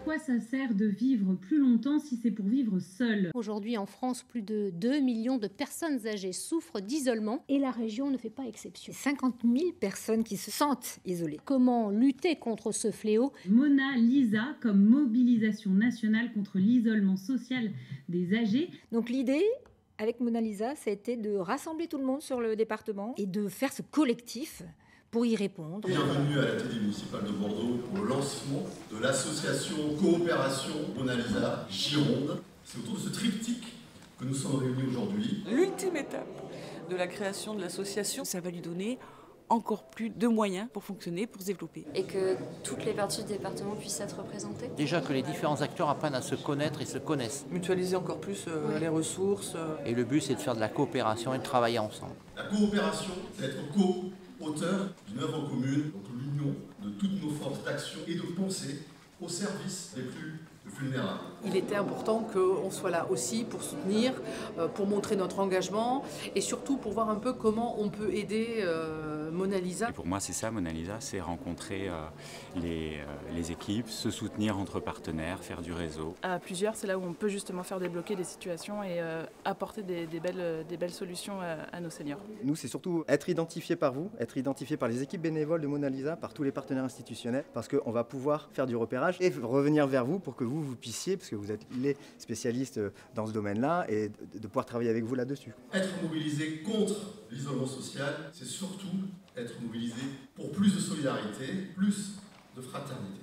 quoi ça sert de vivre plus longtemps si c'est pour vivre seul? Aujourd'hui en France, plus de 2 millions de personnes âgées souffrent d'isolement et la région ne fait pas exception. 50 000 personnes qui se sentent isolées. Comment lutter contre ce fléau? Mona Lisa comme mobilisation nationale contre l'isolement social des âgés. Donc l'idée, avec Mona Lisa, ça a été de rassembler tout le monde sur le département et de faire ce collectif pour y répondre. Bienvenue à la télé municipale de Bordeaux au lancement de l'association Coopération Mona Lisa Gironde. C'est autour de ce triptyque que nous sommes réunis aujourd'hui. L'ultime étape de la création de l'association, ça va lui donner encore plus de moyens pour fonctionner, pour se développer. Et que toutes les parties du département puissent être représentées. Déjà que les différents acteurs apprennent à se connaître et se connaissent. Mutualiser encore plus les ressources. Et le but, c'est de faire de la coopération et de travailler ensemble. La coopération, c'est être co-auteur d'une œuvre commune, donc l'union de toutes nos forces d'action et de pensée au service des plus vulnérables. Il était important qu'on soit là aussi pour soutenir, pour montrer notre engagement et surtout pour voir un peu comment on peut aider Mona Lisa. Et pour moi, c'est ça, Mona Lisa, c'est rencontrer les équipes, se soutenir entre partenaires, faire du réseau. À plusieurs, c'est là où on peut justement faire débloquer des situations et apporter des belles solutions à nos seniors. Nous, c'est surtout être identifié par vous, être identifié par les équipes bénévoles de Mona Lisa, par tous les partenaires institutionnels, parce qu'on va pouvoir faire du repérage et revenir vers vous pour que vous puissiez, parce que vous êtes les spécialistes dans ce domaine-là, et de pouvoir travailler avec vous là-dessus. Être mobilisé contre l'isolement social, c'est surtout être mobilisé pour plus de solidarité, plus de fraternité.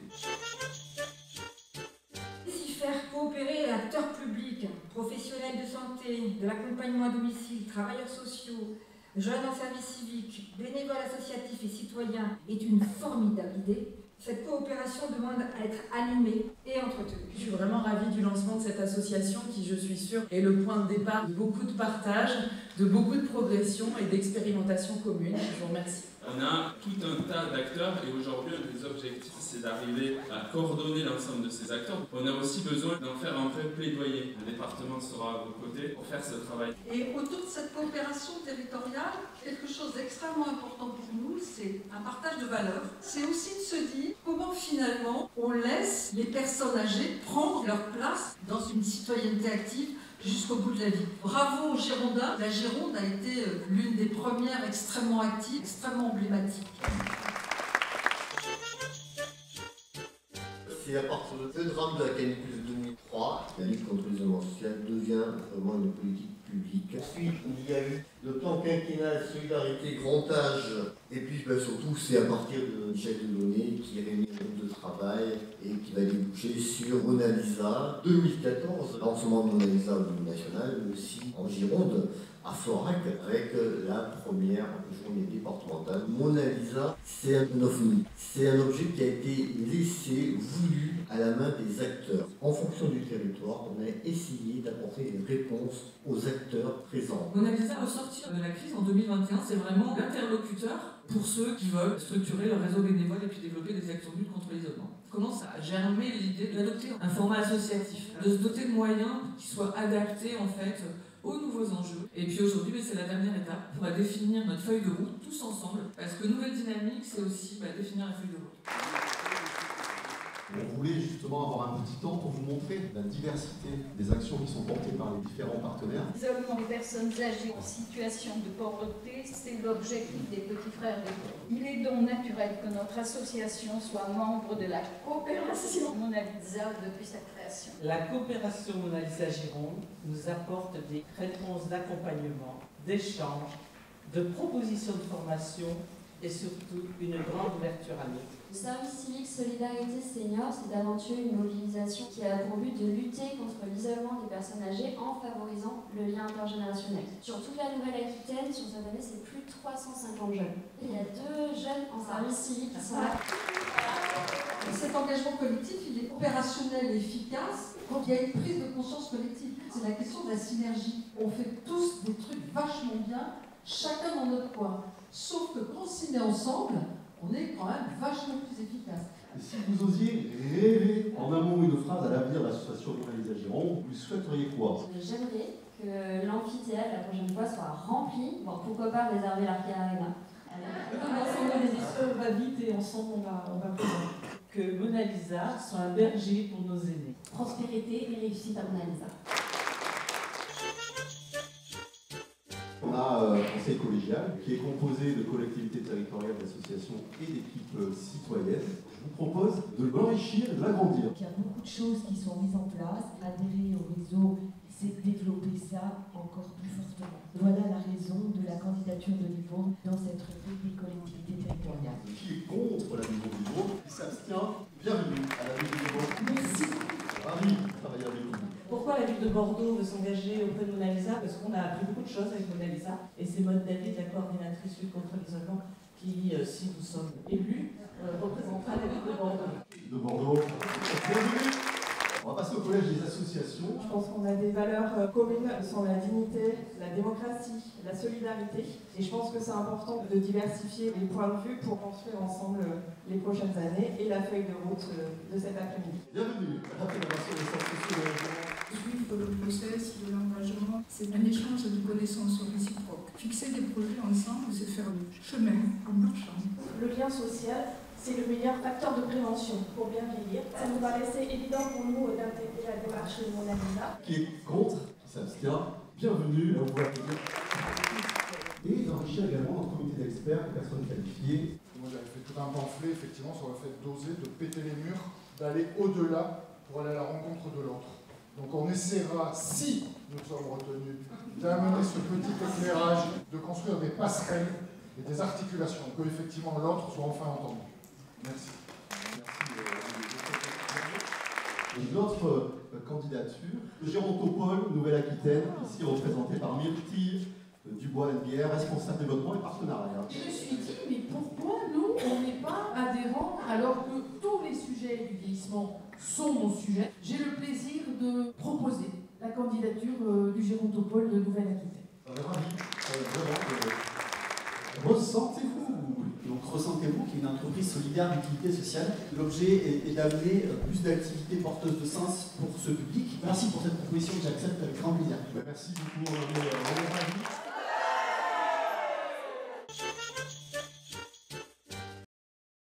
Si faire coopérer acteurs publics, professionnels de santé, de l'accompagnement à domicile, travailleurs sociaux, jeunes en service civique, bénévoles associatifs et citoyens est une formidable idée, cette coopération demande à être animée et entretenue. Je suis vraiment ravie du lancement de cette association qui, je suis sûre, est le point de départ de beaucoup de partage, de beaucoup de progression et d'expérimentation commune. Je vous remercie. On a tout un tas d'acteurs et aujourd'hui, un des objectifs, c'est d'arriver à coordonner l'ensemble de ces acteurs. On a aussi besoin d'en faire un vrai plaidoyer. Le département sera à vos côtés pour faire ce travail. Et autour de cette coopération territoriale, quelque chose d'extrêmement important pour nous, c'est un partage de valeurs. C'est aussi de se dire comment finalement on laisse les personnes âgées prendre leur place dans une citoyenneté active jusqu'au bout de la vie. Bravo aux Girondins. La Gironde a été l'une des premières extrêmement actives, extrêmement emblématiques. C'est à partir de ce drame de la canicule de 2003, la lutte contre l'isolement social devient vraiment une politique publique. Ensuite, il y a eu le plan quinquennal Solidarité Grand Âge. Et puis surtout, c'est à partir de Michel Delaunay qui réunit un groupe de travail et qui va déboucher sur Mona Lisa 2014, lancement de Mona Lisa au niveau national, mais aussi en Gironde, à Florac, avec la première journée départementale. Mona Lisa, c'est un ovni. C'est un objet qui a été laissé, voulu, à la main des acteurs. En fonction du territoire, on a essayé d'apporter des réponses aux acteurs présents. Mona Lisa, au sortir de la crise en 2021, c'est vraiment l'interlocuteur pour ceux qui veulent structurer leur réseau bénévole et puis développer des actions de lutte contre l'isolement. Commence à germer l'idée d'adopter un format associatif, de se doter de moyens qui soient adaptés en fait aux nouveaux enjeux. Et puis aujourd'hui, c'est la dernière étape. On va définir notre feuille de route tous ensemble, parce que nouvelle dynamique, c'est aussi définir la feuille de route. On voulait justement avoir un petit temps pour vous montrer la diversité des actions qui sont portées par les différents partenaires. L'isolement des personnes âgées en situation de pauvreté, c'est l'objectif des petits frères des pauvres. Il est donc naturel que notre association soit membre de la coopération Mona Lisa depuis sa création. La coopération Mona Lisa Gironde nous apporte des réponses d'accompagnement, d'échange, de propositions de formation et surtout une grande ouverture à l'autre. Le service civique Solidarité Senior, c'est d'aventure une mobilisation qui a pour but de lutter contre l'isolement des personnes âgées en favorisant le lien intergénérationnel. Sur toute la Nouvelle-Aquitaine, sur cette année, c'est plus de 350 jeunes. Il y a 2 jeunes en service civique qui sont là. Cet engagement collectif, il est opérationnel et efficace quand il y a une prise de conscience collective. C'est la question de la synergie. On fait tous des trucs vachement bien, chacun dans notre coin. Sauf que quand on s'y met ensemble, on est quand même vachement plus efficace. Et si vous osiez rêver en un mot une phrase à l'avenir de l'association Mona Lisa Gironde, vous souhaiteriez quoi? J'aimerais que l'amphithéâtre la prochaine fois soit rempli, bon, pourquoi pas réserver l'Arca Arena. L'ensemble des éditions va vite et ensemble on va plus loin. que Mona Lisa soit un berger pour nos aînés. Prospérité et réussite à Mona Lisa. On a un conseil collégial qui est composé de collectivités territoriales, d'associations et d'équipes citoyennes. Je vous propose de l'enrichir et de l'agrandir. Il y a beaucoup de choses qui sont mises en place. Adhérer au réseau, c'est développer ça encore plus fortement. Voilà la raison de la candidature de Livourne dans cette rubrique des collectivités territoriales. Qui est contre la vie de Livourne, qui s'abstient, bienvenue à la vie de Livourne. Merci. Ravi de travailler avec vous. Pourquoi la ville de Bordeaux veut s'engager auprès de Mona Lisa? Parce qu'on a appris beaucoup de choses avec Mona Lisa. Et c'est Maud David, la coordinatrice lutte contre l'isolement, qui, si nous sommes élus, représentera la ville de Bordeaux. De Bordeaux. Bienvenue. On va passer au collège des associations. Je pense qu'on a des valeurs communes qui sont la dignité, la démocratie, la solidarité. Et je pense que c'est important de diversifier les points de vue pour construire ensemble les prochaines années et la feuille de route de cet après-midi. Bienvenue à la Fédération des centres sociaux de logement. Suivre le process de l'engagement, c'est un échange de connaissances réciproques. Fixer des projets ensemble, c'est faire le chemin en marchant. Le lien social, c'est le meilleur facteur de prévention pour bien vieillir. Ça nous paraissait évident pour nous d'intégrer la démarche de Mona Lisa. Qui est contre, qui s'abstient, bienvenue, on vous accueillir. Et d'enrichir également notre comité d'experts, de personnes qualifiées. Moi j'avais fait tout un pamphlet effectivement sur le fait d'oser, de péter les murs, d'aller au-delà pour aller à la rencontre de l'autre. Donc on essaiera, si nous sommes retenus, d'amener ce petit éclairage, de construire des passerelles et des articulations, que effectivement l'autre soit enfin entendu. Merci. Une autre candidature, de Gérontopole, Nouvelle-Aquitaine, ici représentée par Myrtille Dubois-Bière, responsable développement et partenariat. Je me suis dit, mais pourquoi nous, on n'est pas adhérents alors que tous les sujets du vieillissement sont nos sujets? J'ai le plaisir de proposer la candidature du Gérontopole de Nouvelle-Aquitaine. Ravi, vraiment. Ressentez-vous qu'il y a une entreprise solidaire d'utilité sociale. L'objet est d'amener plus d'activités porteuses de sens pour ce public. Merci pour cette proposition que j'accepte avec grand plaisir. Merci beaucoup, on est ravis.